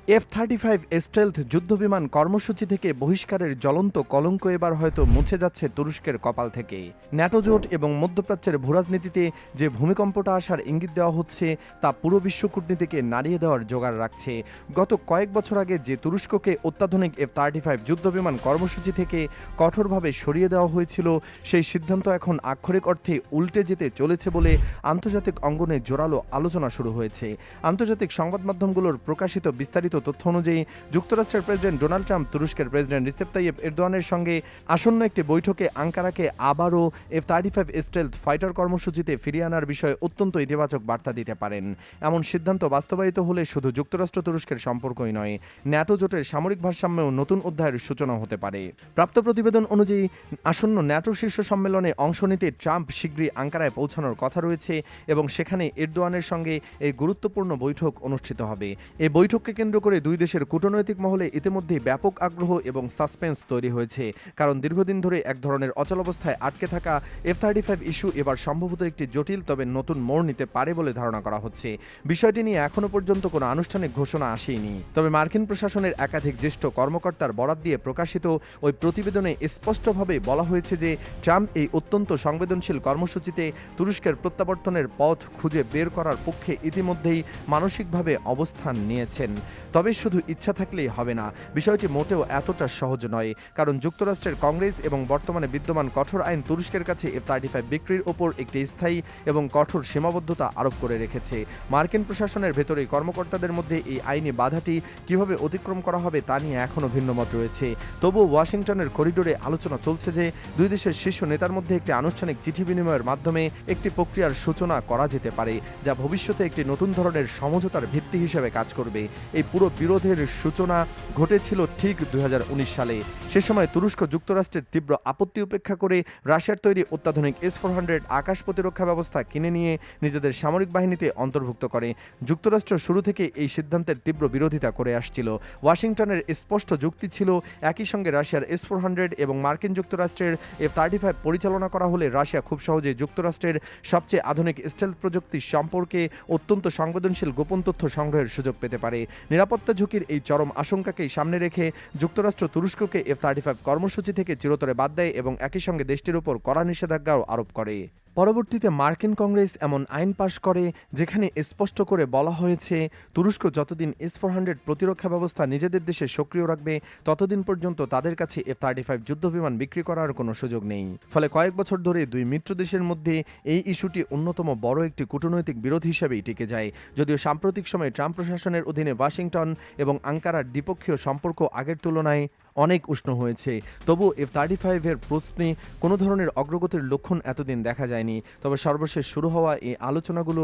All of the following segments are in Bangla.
F-35 স্টেলথ যুদ্ধবিমান কর্মসূচি থেকে বহিষ্কারের জ্বলন্ত কলঙ্ক এবার হয়তো মুছে যাচ্ছে তুরস্কের কপাল থেকে। ন্যাটো জোট এবং মধ্যপ্রাচ্যের ভূরাজনীতিতে যে ভূমিকম্পটা আসার ইঙ্গিত দেওয়া হচ্ছে তা পুরো বিশ্ব কূটনীতিকে নাড়িয়ে দেওয়ার জোগাড় রাখছে। গত কয়েক বছর আগে যে তুরস্ককে অত্যাধুনিক F-35 যুদ্ধবিমান কর্মসূচি থেকে কঠোরভাবে সরিয়ে দেওয়া হয়েছিল, সেই সিদ্ধান্ত এখন আক্ষরিক অর্থে উল্টে যেতে চলেছে বলে আন্তর্জাতিক অঙ্গনে জোরালো আলোচনা শুরু হয়েছে। আন্তর্জাতিক সংবাদ মাধ্যমগুলোর প্রকাশিত বিস্তারিত তথ্য অনুযায়ী যুক্তরাষ্ট্রের প্রেসিডেন্ট ডোনাল্ড ট্রাম্প তুরস্কের প্রেসিডেন্ট রিসেপ তাইয়েপ এরদোয়ানের সঙ্গে আসন্ন একটি বৈঠকে আঙ্কারাকে আবারও F-35 স্টেলথ ফাইটার কর্মসূচিতে ফিরিয়ে আনার বিষয়ে অত্যন্ত ইতিবাচক বার্তা দিতে পারেন। এমন সিদ্ধান্ত বাস্তবায়িত হলে শুধু যুক্তরাষ্ট্র তুরস্কের সম্পর্কই নয়, ন্যাটো জোটের সামরিক ভারসাম্যেও নতুন অধ্যায়ের সূচনা হতে পারে। প্রাপ্ত প্রতিবেদন অনুযায়ী আসন্ন ন্যাটো শীর্ষ সম্মেলনে অংশ নিতে ট্রাম্প শীঘ্রই আঙ্কারায় পৌঁছানোর কথা রয়েছে এবং সেখানে এরদোয়ানের সঙ্গে এই গুরুত্বপূর্ণ বৈঠক অনুষ্ঠিত হবে। এই বৈঠককে কেন্দ্র করে দুই দেশের কূটনৈতিক মহলে ইতিমধ্যেই ব্যাপক আগ্রহ এবং সাসপেন্স তৈরি হয়েছে, কারণ দীর্ঘদিন ধরে এক ধরনের অচলাবস্থায় আটকে থাকা F-35 ইস্যু এবার সম্ভবত একটি জটিল তবে নতুন মোড় নিতে পারে বলে ধারণা করা হচ্ছে। বিষয়টি নিয়ে এখনো পর্যন্ত কোনো আনুষ্ঠানিক ঘোষণা আসেনি, তবে মার্কিন প্রশাসনের একাধিক জ্যেষ্ঠ কর্মকর্তার বরাত দিয়ে প্রকাশিত ওই প্রতিবেদনে স্পষ্টভাবে বলা হয়েছে যে ট্রাম্প এই অত্যন্ত সংবেদনশীল কর্মসূচিতে তুরস্কের প্রত্যাবর্তনের পথ খুঁজে বের করার পক্ষে ইতিমধ্যেই মানসিকভাবে অবস্থান নিয়েছেন। তবে শুধু ইচ্ছা থাকলেই হবে না, বিষয়টি মোটেও এতটা সহজ নয়, কারণ যুক্তরাষ্ট্রের কংগ্রেস এবং বর্তমানে বিদ্যমান কঠোর আইন তুরস্কের কাছে F-35 বিক্রির ওপর একটি স্থায়ী এবং কঠোর সীমাবদ্ধতা আরোপ করে রেখেছে। মার্কিন প্রশাসনের ভেতরেই কর্মকর্তাদের মধ্যে এই আইনি বাধাটি কিভাবে অতিক্রম করা হবে তা নিয়ে এখনও ভিন্নমত রয়েছে। তবুও ওয়াশিংটনের করিডোরে আলোচনা চলছে যে দুই দেশের শীর্ষ নেতার মধ্যে একটি আনুষ্ঠানিক চিঠি বিনিময়ের মাধ্যমে একটি প্রক্রিয়ার সূচনা করা যেতে পারে, যা ভবিষ্যতে একটি নতুন ধরনের সমঝোতার ভিত্তি হিসেবে কাজ করবে। এই পুরো বিরোধের সূচনা ঘটেছিল ঠিক 2019 সালে। সে সময় তুরস্ক যুক্তরাষ্ট্রের তীব্র আপত্তি উপেক্ষা করে রাশিয়ার তৈরি অত্যাধুনিক S-400 আকাশ প্রতিরক্ষা ব্যবস্থা কিনে নিয়ে নিজেদের সামরিক বাহিনীতে অন্তর্ভুক্ত করে। যুক্তরাষ্ট্র শুরু থেকে এই সিদ্ধান্তের তীব্র বিরোধিতা করে আসছিল। ওয়াশিংটনের স্পষ্ট যুক্তি ছিল, একই সঙ্গে রাশিয়ার S-400 এবং মার্কিন যুক্তরাষ্ট্রের F-35 পরিচালনা করা হলে রাশিয়া খুব সহজে যুক্তরাষ্ট্রের সবচেয়ে আধুনিক স্টেলথ প্রযুক্তি সম্পর্কে অত্যন্ত সংবেদনশীল গোপন তথ্য সংগ্রহের সুযোগ পেতে পারে। নিরাপত্তা ঝুঁকির এই চরম আশঙ্কাকেই সামনে রেখে যুক্তরাষ্ট্র তুরস্ককে F-35 কর্মসূচি থেকে চিরতরে বাদ দেয় এবং একই সঙ্গে দেশটির উপর কড়া নিষেধাজ্ঞাও আরোপ করে। পরবর্তীতে মার্কিন কংগ্রেস এমন আইন পাশ করে যেখানে স্পষ্ট করে বলা হয়েছে তুরস্ক যতদিন S-400 প্রতিরক্ষা ব্যবস্থা নিজেদের দেশে সক্রিয় রাখবে ততদিন পর্যন্ত তাদের কাছে F-35 যুদ্ধবিমান বিক্রি করার কোনো সুযোগ নেই। ফলে কয়েক বছর ধরে দুই মিত্র দেশের মধ্যে এই ইস্যুটি অন্যতম বড় একটি কূটনৈতিক বিরোধ হিসেবেই টিকে যায়। যদিও সাম্প্রতিক সময়ে ট্রাম্প প্রশাসনের অধীনে ওয়াশিংটন এবং আঙ্কারার দ্বিপক্ষীয় সম্পর্ক আগের তুলনায় অনেক উষ্ণ হয়েছে, তবু F-35 এর প্রশ্নে কোনো ধরনের অগ্রগতির লক্ষণ এতদিন দেখা যায়নি। তবে সর্বশেষ শুরু হওয়া এই আলোচনাগুলো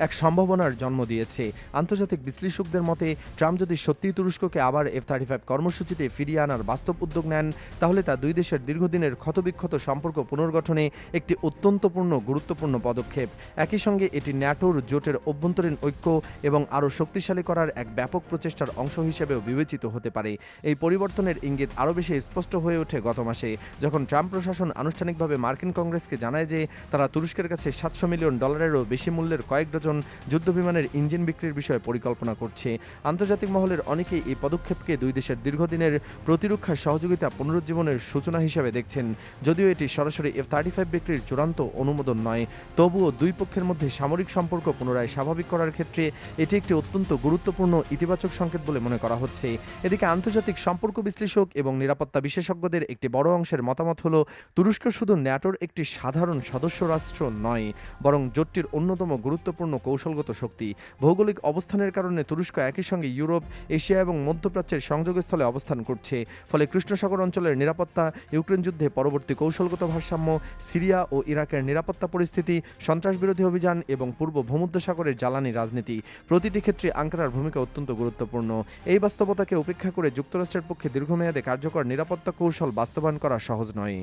এক সম্ভাবনার জন্ম দিয়েছে। আন্তর্জাতিক বিশ্লেষকদের মতে ট্রাম্প যদি সত্যিই তুরস্ককে আবার F-35 কর্মসূচিতে ফিরিয়ে আনার বাস্তব উদ্যোগ নেন, তাহলে তা দুই দেশের দীর্ঘদিনের ক্ষতবিক্ষত সম্পর্ক পুনর্গঠনে একটি অত্যন্তপূর্ণ গুরুত্বপূর্ণ পদক্ষেপ। একই সঙ্গে এটি ন্যাটোর জোটের অভ্যন্তরীণ ঐক্য এবং আরও শক্তিশালী করার এক ব্যাপক প্রচেষ্টার অংশ হিসেবেও বিবেচিত হতে পারে। এই পরিবর্তনের ইঙ্গিত আরও বেশি স্পষ্ট হয়ে ওঠে গত মাসে, যখন ট্রাম্প প্রশাসন আনুষ্ঠানিকভাবে মার্কিন কংগ্রেসকে জানায় যে তারা তুরস্কের কাছে $700 মিলিয়ন বেশি মূল্যের কয়েক ডজন যুদ্ধবিমানের ইঞ্জিন বিক্রির বিষয়ে পরিকল্পনা করছে। আন্তর্জাতিক মহলের অনেকেই এই পদক্ষেপকে দুই দেশের দীর্ঘদিনের প্রতিরক্ষা সহযোগিতা পুনরুজ্জীবনের সূচনা হিসেবে দেখছেন। যদিও এটি সরাসরি F-35 বিক্রির চূড়ান্ত অনুমোদন নয়, তবুও দুই পক্ষের মধ্যে সামরিক সম্পর্ক পুনরায় স্বাভাবিক করার ক্ষেত্রে এটি একটি অত্যন্ত গুরুত্বপূর্ণ ইতিবাচক সংকেত বলে মনে করা হচ্ছে। এদিকে আন্তর্জাতিক সম্পর্ক বিশ্লেষক এবং নিরাপত্তা বিশেষজ্ঞদের একটি বড় অংশের মতামত হল, তুরস্ক শুধু ন্যাটোর একটি সাধারণ সদস্য রাষ্ট্র নয়, বরং জোটটির অন্যতম গুরুত্বপূর্ণ কৌশলগত শক্তি। ভৌগোলিক অবস্থানের কারণে তুরস্ক একই সঙ্গে ইউরোপ, এশিয়া এবং মধ্যপ্রাচ্যের সংযোগস্থলে অবস্থান করছে। ফলে কৃষ্ণ সাগর অঞ্চলের নিরাপত্তা, ইউক্রেন যুদ্ধে পরবর্তী কৌশলগত ভারসাম্য, সিরিয়া ও ইরাকের নিরাপত্তা পরিস্থিতি, সন্ত্রাসবিরোধী অভিযান এবং পূর্ব ভূমধ্যসাগরের জ্বালানি রাজনীতি, প্রতিটি ক্ষেত্রে আঙ্কারার ভূমিকা অত্যন্ত গুরুত্বপূর্ণ। এই বাস্তবতাকে উপেক্ষা করে যুক্তরাষ্ট্রের পক্ষে দীর্ঘমেয়াদে কার্যকর নিরাপত্তা কৌশল বাস্তবায়ন করা সহজ নয়।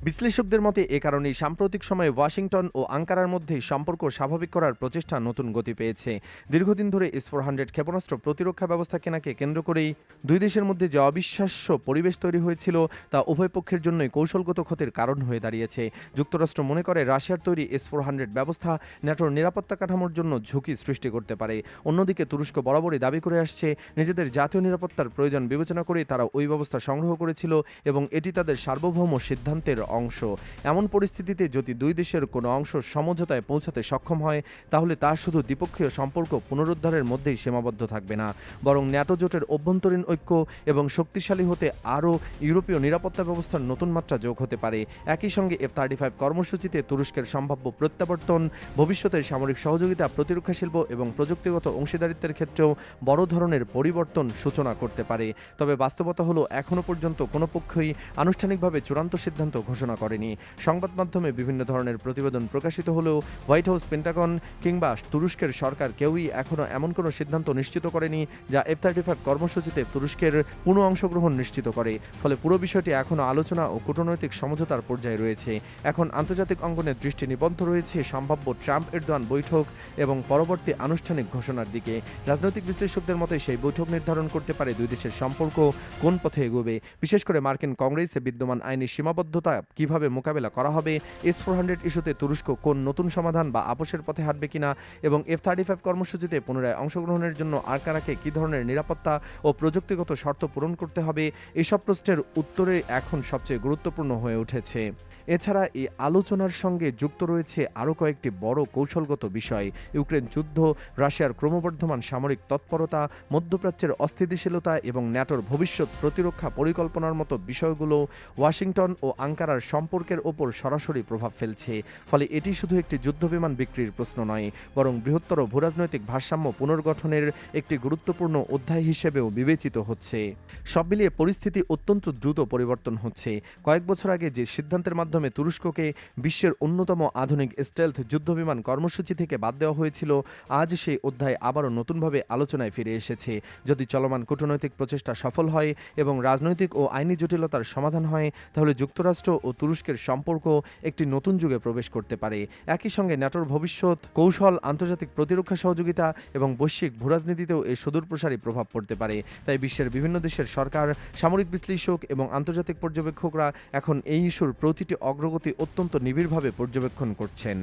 বিশ্লেষকদের মতে এ কারণেই সাম্প্রতিক সময়ে ওয়াশিংটন ও আঙ্কারার মধ্যে সম্পর্ক স্বাভাবিক করার প্রচেষ্টা নতুন গতি পেয়েছে। দীর্ঘদিন ধরে S-400 ক্ষেপণাস্ত্র প্রতিরক্ষা ব্যবস্থা কেনাকে কেন্দ্র করেই দুই দেশের মধ্যে যে অবিশ্বাস্য পরিবেশ তৈরি হয়েছিল তা উভয় পক্ষের জন্যই কৌশলগত ক্ষতির কারণ হয়ে দাঁড়িয়েছে। যুক্তরাষ্ট্র মনে করে রাশিয়ার তৈরি S-400 ব্যবস্থা ন্যাটোর নিরাপত্তা কাঠামোর জন্য ঝুঁকি সৃষ্টি করতে পারে। অন্যদিকে তুরস্ক বরাবরই দাবি করে আসছে নিজেদের জাতীয় নিরাপত্তার প্রয়োজন বিবেচনা করে তারা ওই ব্যবস্থা সংগ্রহ করেছিল এবং এটি তাদের সার্বভৌম সিদ্ধান্তের অংশ। এমন পরিস্থিতিতে যদি দুই দেশের কোনো অংশ সমঝোতায় পৌঁছাতে সক্ষম হয় তাহলে তা শুধু দ্বিপক্ষীয় সম্পর্ক পুনরুদ্ধারের মধ্যেই সীমাবদ্ধ থাকবে না, বরং ন্যাটো জোটের অভ্যন্তরীণ ঐক্য এবং শক্তিশালী হতে আরও ইউরোপীয় নিরাপত্তা ব্যবস্থার নতুন মাত্রা যোগ হতে পারে। একই সঙ্গে F-35 কর্মসূচিতে তুরস্কের সম্ভাব্য প্রত্যাবর্তন ভবিষ্যতের সামরিক সহযোগিতা, প্রতিরক্ষা শিল্প এবং প্রযুক্তিগত অংশীদারিত্বের ক্ষেত্রেও বড় ধরনের পরিবর্তন সূচনা করতে পারে। তবে বাস্তবতা হলো এখনও পর্যন্ত কোনো পক্ষই আনুষ্ঠানিকভাবে চূড়ান্ত সিদ্ধান্ত ঘোষণা করেনি। সংবাদ মাধ্যমে বিভিন্ন ধরনের প্রতিবেদন প্রকাশিত হলেও হোয়াইট হাউস, পেন্টাগন কিংবা তুরস্কের সরকার কেউই এখনও এমন কোনো সিদ্ধান্ত নিশ্চিত করেনি যা F-35 কর্মসূচিতে তুরস্কের পূর্ণ অংশগ্রহণ নিশ্চিত করে। ফলে পুরো বিষয়টি এখনও আলোচনা ও কূটনৈতিক সমঝোতার পর্যায়ে রয়েছে। এখন আন্তর্জাতিক অঙ্গনের দৃষ্টি নিবদ্ধ রয়েছে সম্ভাব্য ট্রাম্প-এরদোয়ান বৈঠক এবং পরবর্তী আনুষ্ঠানিক ঘোষণার দিকে। রাজনৈতিক বিশ্লেষকদের মতে সেই বৈঠক নির্ধারণ করতে পারে দুই দেশের সম্পর্ক কোন পথে এগোবে। বিশেষ করে মার্কিন কংগ্রেসে বিদ্যমান আইনি সীমাবদ্ধতা কিভাবে মোকাবেলা করা হবে, S-400 ইস্যুতে তুরস্ক কোন নতুন সমাধান বা আপোষের পথে হাঁটবে কিনা এবং F-35 কর্মসূচিতে পুনরায় অংশগ্রহণের জন্য আঙ্কারাকে কী ধরনের নিরাপত্তা ও প্রযুক্তিগত শর্ত পূরণ করতে হবে, এসব প্রশ্নের উত্তরে এখন সবচেয়ে গুরুত্বপূর্ণ হয়ে উঠেছে। এছাড়া এই আলোচনার সঙ্গে যুক্ত রয়েছে আরও কয়েকটি বড় কৌশলগত বিষয়। ইউক্রেন যুদ্ধ, রাশিয়ার ক্রমবর্ধমান সামরিক তৎপরতা, মধ্যপ্রাচ্যের অস্থিতিশীলতা এবং ন্যাটোর ভবিষ্যৎ প্রতিরক্ষা পরিকল্পনার মতো বিষয়গুলো ওয়াশিংটন ও আঙ্কারার সম্পর্কের ওপর সরাসরি প্রভাব ফেলছে। ফলে এটি শুধু একটি যুদ্ধবিমান বিক্রির প্রশ্ন নয়, বরং বৃহত্তর ভূরাজনৈতিক ভারসাম্য পুনর্গঠনের একটি গুরুত্বপূর্ণ অধ্যায় হিসেবেও বিবেচিত হচ্ছে। সব মিলিয়ে পরিস্থিতি অত্যন্ত দ্রুত পরিবর্তন হচ্ছে। কয়েক বছর আগে যে সিদ্ধান্তের মাধ্যমে তুরস্ককে বিশ্বের অন্যতম আধুনিক স্টেলথ যুদ্ধবিমান কর্মসূচি থেকে বাদ দেওয়া হয়েছিল, আজ সেই অধ্যায় আবারও নতুনভাবে আলোচনায় ফিরে এসেছে। যদি চলমান কূটনৈতিক প্রচেষ্টা সফল হয় এবং রাজনৈতিক ও আইনি জটিলতার সমাধান হয় তাহলে যুক্তরাষ্ট্র ও তুরস্কের সম্পর্ক একটি নতুন যুগে প্রবেশ করতে পারে। একই সঙ্গে ন্যাটোর ভবিষ্যৎ, কৌশল, আন্তর্জাতিক প্রতিরক্ষা সহযোগিতা এবং বৈশ্বিক ভূরাজনীতিতেও এর সুদূরপ্রসারী প্রভাব পড়তে পারে। তাই বিশ্বের বিভিন্ন দেশের সরকার, সামরিক বিশ্লেষক এবং আন্তর্জাতিক পর্যবেক্ষকরা এখন এই ইস্যুর প্রতিটি অগ্রগতি অত্যন্ত নিবিড়ভাবে পর্যবেক্ষণ করছেন।